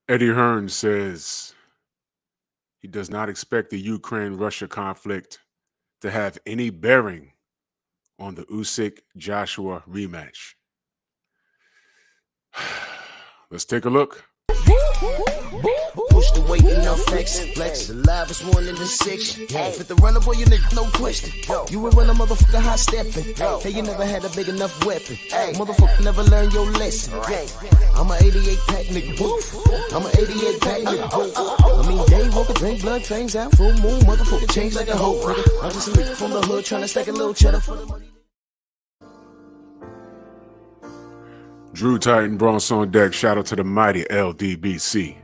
Eddie Hearn says he does not expect the Ukraine-Russia conflict to have any bearing on the Usyk-Joshua rematch. Let's take a look. Push the weight in no flex. Flex the livest one in the section. Fit the runner, boy, you nigga, no question. You will run a motherfucker hot stepping. Hey, you never had a big enough weapon. Motherfucker never learned your lesson. I'm a 88 pack nigga. I'm a 88 pack nigga. I mean, day walker, drink blood, fangs out, full moon. Motherfucker change like a hoe. I'm just a nigga from the hood trying to stack a little cheddar for the money. Drew Titan Bronx on deck. Shout out to the mighty LDBC.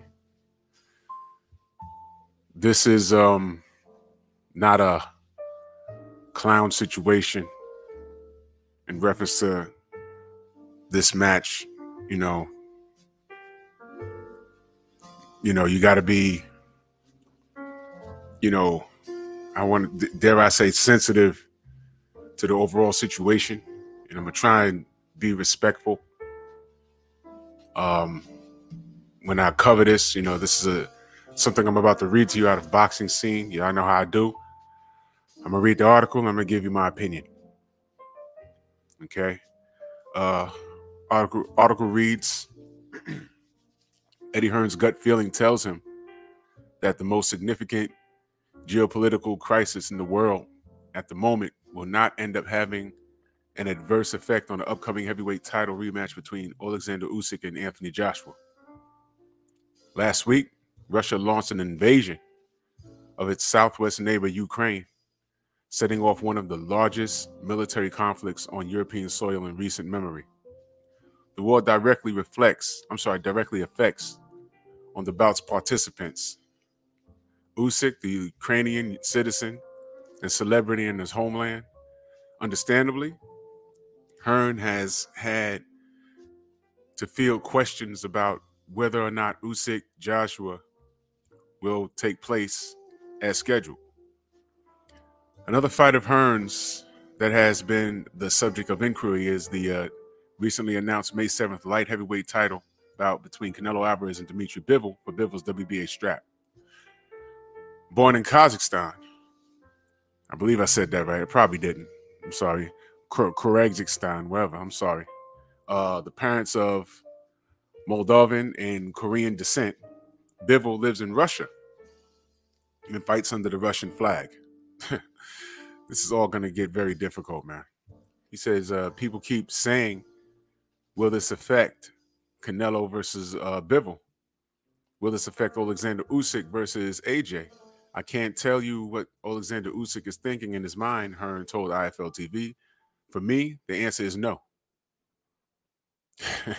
This is not a clown situation in reference to this match. You know, you got to be, dare I say, sensitive to the overall situation. And I'm going to try and be respectful. When I cover this, this is something I'm about to read to you out of Boxing Scene. Y'all know how I do. I'm going to read the article and I'm going to give you my opinion. Okay. Article reads, Eddie Hearn's gut feeling tells him that the most significant geopolitical crisis in the world at the moment will not end up having an adverse effect on the upcoming heavyweight title rematch between Alexander Usyk and Anthony Joshua. Last week, Russia launched an invasion of its southwest neighbor, Ukraine, setting off one of the largest military conflicts on European soil in recent memory. The war directly affects on the bout's participants. Usyk, the Ukrainian citizen and celebrity in his homeland, understandably, Hearn has had to field questions about whether or not Usyk Joshua will take place as scheduled. Another fight of Hearn's that has been the subject of inquiry is the recently announced May 7th light heavyweight title bout between Canelo Alvarez and Dmitry Bivol for Bivol's WBA strap. Born in Kazakhstan, I believe I said that right. I probably didn't. I'm sorry. Kyrgyzstan, wherever. I'm sorry. The parents of Moldovan and Korean descent, Bivol lives in Russia and fights under the Russian flag. This is all going to get very difficult, man. He says people keep saying, will this affect Canelo versus Bivol? Will this affect Alexander Usyk versus AJ? I can't tell you what Alexander Usyk is thinking in his mind, Hearn told IFL TV. For me, the answer is no. The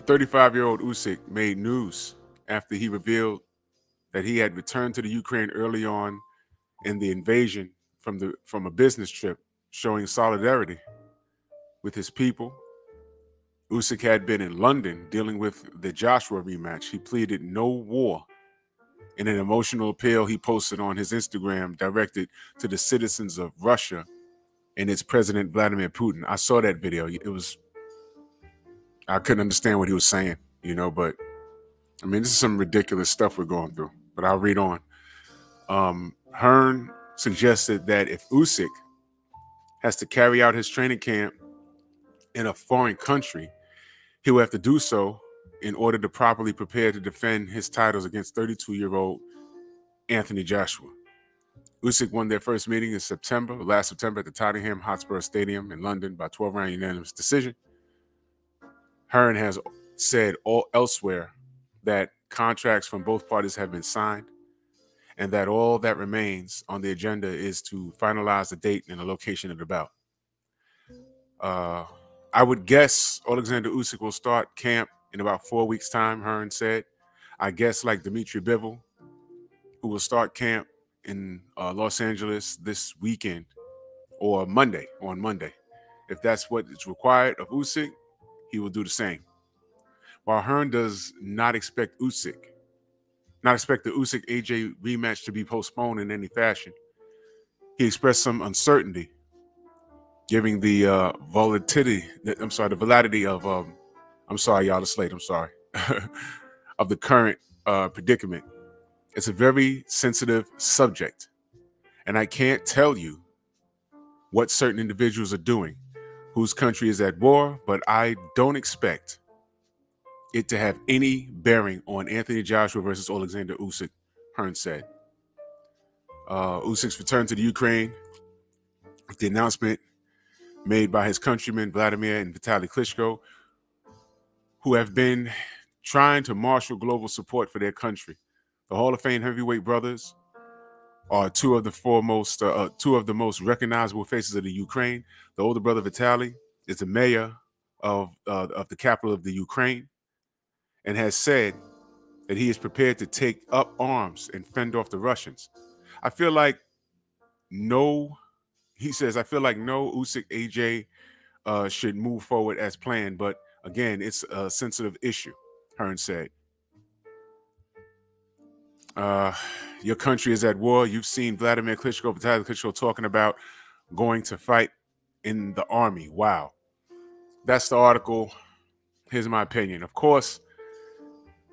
35-year-old Usyk made news after he revealed that he had returned to the Ukraine early on in the invasion from a business trip, showing solidarity with his people. Usyk had been in London dealing with the Joshua rematch. He pleaded no war in an emotional appeal he posted on his Instagram directed to the citizens of Russia and its President Vladimir Putin. I saw that video. I couldn't understand what he was saying, but I mean, this is some ridiculous stuff we're going through, but I'll read on. Hearn suggested that if Usyk has to carry out his training camp in a foreign country, he will have to do so in order to properly prepare to defend his titles against 32-year-old Anthony Joshua. Usyk won their first meeting in last September at the Tottenham Hotspur Stadium in London by 12-round unanimous decision. Hearn has said elsewhere that contracts from both parties have been signed and that all that remains on the agenda is to finalize the date and the location of the bout. I would guess Alexander Usyk will start camp in about 4 weeks' time, Hearn said. I guess like Dmitry Bivol, who will start camp in Los Angeles this weekend or on Monday. If that's what is required of Usyk, he will do the same. While Hearn does not expect the Usyk-AJ rematch to be postponed in any fashion, he expressed some uncertainty, giving the validity of I'm sorry, y'all, it's late. I'm sorry. of the current predicament. It's a very sensitive subject, and I can't tell you what certain individuals are doing, whose country is at war, but I don't expect it to have any bearing on Anthony Joshua versus Alexander Usyk, Hearn said. Usyk's return to the Ukraine, the announcement made by his countrymen Vladimir and Vitaly Klitschko, who have been trying to marshal global support for their country. The Hall of Fame heavyweight brothers are two of the most recognizable faces of the Ukraine. The older brother Vitaly is the mayor of the capital of the Ukraine, and has said that he is prepared to take up arms and fend off the Russians. I feel like no Usyk AJ should move forward as planned, but again, it's a sensitive issue, Hearn said. Your country is at war. You've seen Vladimir Klitschko, Vitaly Klitschko talking about going to fight in the army. Wow. That's the article. Here's my opinion. Of course,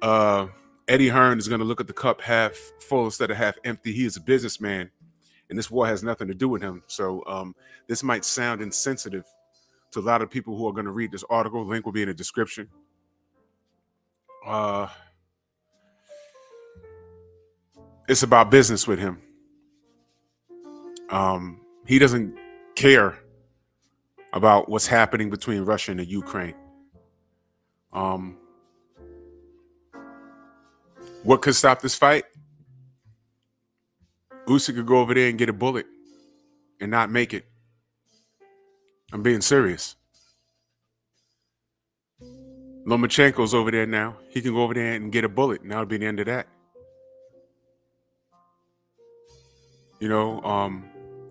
Eddie Hearn is going to look at the cup half full instead of half empty. He is a businessman, and this war has nothing to do with him. So this might sound insensitive to a lot of people who are going to read this article. The link will be in the description. It's about business with him. He doesn't care about what's happening between Russia and the Ukraine. What could stop this fight? Usyk could go over there and get a bullet and not make it. I'm being serious. Lomachenko's over there now. He can go over there and get a bullet, and that'll be the end of that. You know,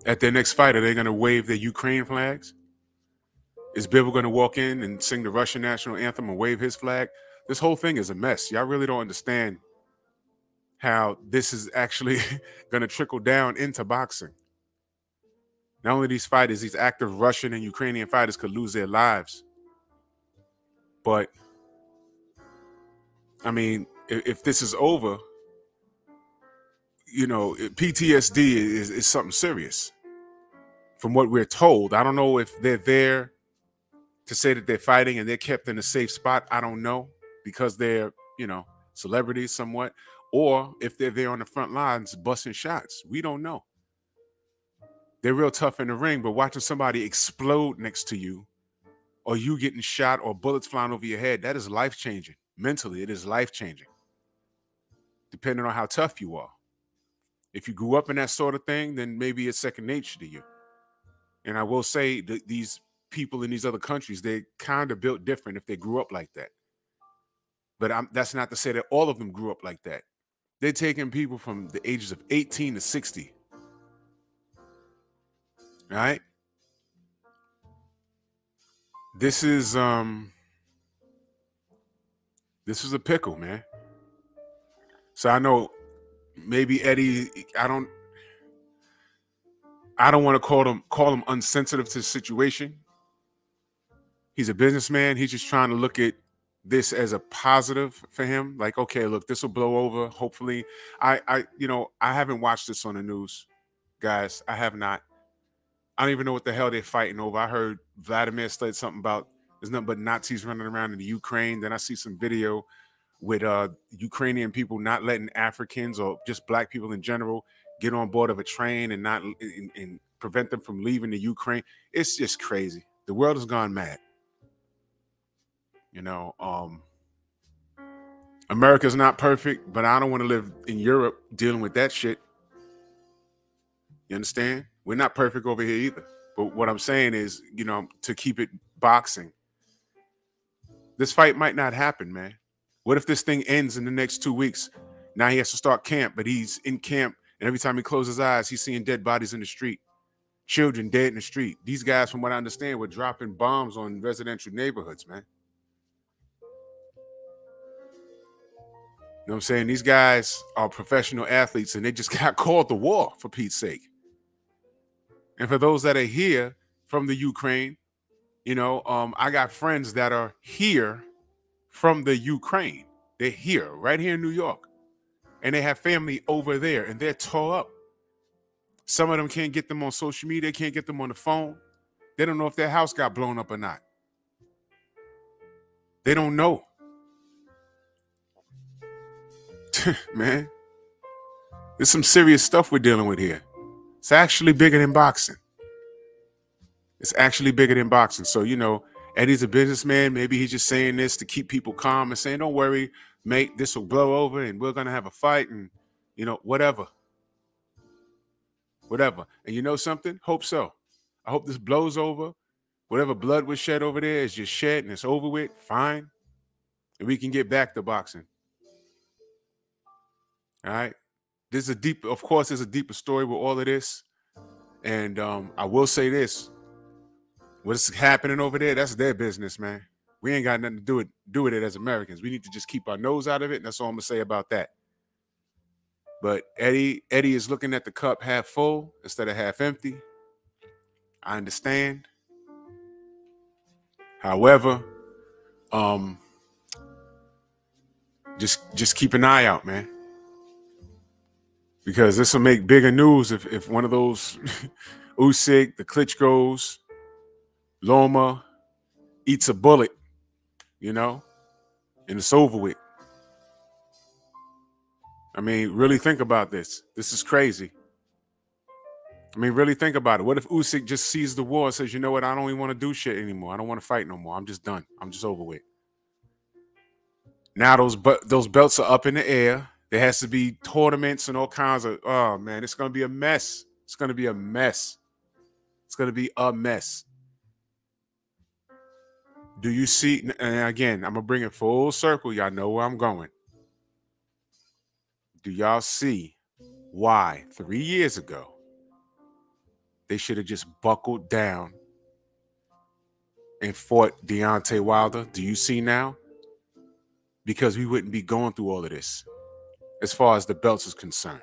at their next fight, are they going to wave their Ukraine flags? Is Bivol going to walk in and sing the Russian national anthem and wave his flag? This whole thing is a mess. Y'all really don't understand how this is actually going to trickle down into boxing. Not only these fighters, these active Russian and Ukrainian fighters could lose their lives. But, I mean, if this is over, you know, PTSD is something serious. From what we're told, I don't know if they're there to say that they're fighting and they're kept in a safe spot. I don't know, because they're, you know, celebrities somewhat, or if they're there on the front lines busting shots. We don't know. They're real tough in the ring, but watching somebody explode next to you, or you getting shot or bullets flying over your head, that is life-changing. Mentally, it is life-changing, depending on how tough you are. If you grew up in that sort of thing, then maybe it's second nature to you. And I will say that these people in these other countries, they kind of built different if they grew up like that. But that's not to say that all of them grew up like that. They're taking people from the ages of 18 to 60. All right? This is a pickle, man. So I know maybe Eddie, I don't want to call him unsensitive to the situation. He's a businessman. He's just trying to look at this as a positive for him. Like, okay, look, this will blow over. Hopefully, I haven't watched this on the news, guys. I have not. I don't even know what the hell they're fighting over. I heard Vladimir said something about there's nothing but Nazis running around in the Ukraine. Then I see some video with Ukrainian people not letting Africans or just black people in general get on board of a train and not and prevent them from leaving the Ukraine. It's just crazy. The world has gone mad. You know, America's not perfect, but I don't want to live in Europe dealing with that shit. You understand? We're not perfect over here either. But what I'm saying is, you know, to keep it boxing, this fight might not happen, man. What if this thing ends in the next 2 weeks? Now he has to start camp, but he's in camp, and every time he closes his eyes, he's seeing dead bodies in the street. Children dead in the street. These guys, from what I understand, were dropping bombs on residential neighborhoods, man. You know what I'm saying? These guys are professional athletes, and they just got called to war, for Pete's sake. And for those that are here from the Ukraine, you know, I got friends that are here from the Ukraine. They're here, right here in New York. And they have family over there, and they're tore up. Some of them can't get them on social media, can't get them on the phone. They don't know if their house got blown up or not. They don't know. Man, there's some serious stuff we're dealing with here. It's actually bigger than boxing. It's actually bigger than boxing. So, you know, Eddie's a businessman. Maybe he's just saying this to keep people calm and saying, don't worry, mate, this will blow over and we're going to have a fight and, you know, whatever. Whatever. And you know something? Hope so. I hope this blows over. Whatever blood was shed over there is just shed and it's over with. Fine. And we can get back to boxing. All right. There's a deeper story with all of this. And I will say this. What's happening over there, that's their business, man. We ain't got nothing to do with it as Americans. We need to just keep our nose out of it. And that's all I'm going to say about that. But Eddie is looking at the cup half full instead of half empty. I understand. However, just keep an eye out, man. Because this will make bigger news if one of those Usyk, the Klitschko's, Loma eats a bullet, you know, and it's over with. I mean, really think about this. This is crazy. I mean, really think about it. What if Usyk just sees the war and says, you know what, I don't even want to do shit anymore. I don't want to fight no more. I'm just done. I'm just over with. Now those belts are up in the air. There has to be tournaments and all kinds of, oh, man, it's going to be a mess. It's going to be a mess. It's going to be a mess. Do you see, and again, I'm going to bring it full circle. Y'all know where I'm going. Do y'all see why 3 years ago they should have just buckled down and fought Deontay Wilder? Do you see now? Because we wouldn't be going through all of this as far as the belts is concerned.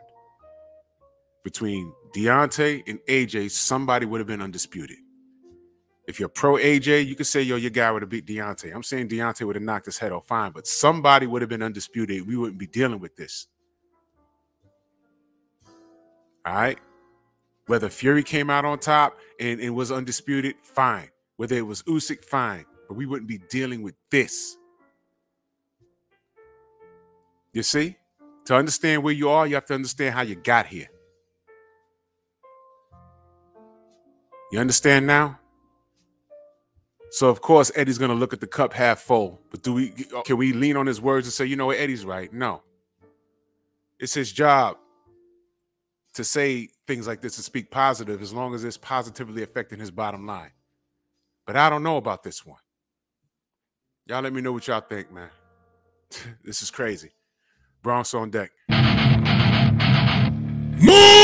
Between Deontay and AJ, somebody would have been undisputed. If you're pro AJ, you could say, yo, your guy would have beat Deontay. I'm saying Deontay would have knocked his head off fine, but somebody would have been undisputed. We wouldn't be dealing with this. All right? Whether Fury came out on top and it was undisputed, fine. Whether it was Usyk, fine. But we wouldn't be dealing with this. You see? To understand where you are, you have to understand how you got here. You understand now? So, of course, Eddie's going to look at the cup half full. But can we lean on his words and say, you know what, Eddie's right? No. It's his job to say things like this, to speak positive, as long as it's positively affecting his bottom line. But I don't know about this one. Y'all let me know what y'all think, man. This is crazy. Bronx on deck. Move!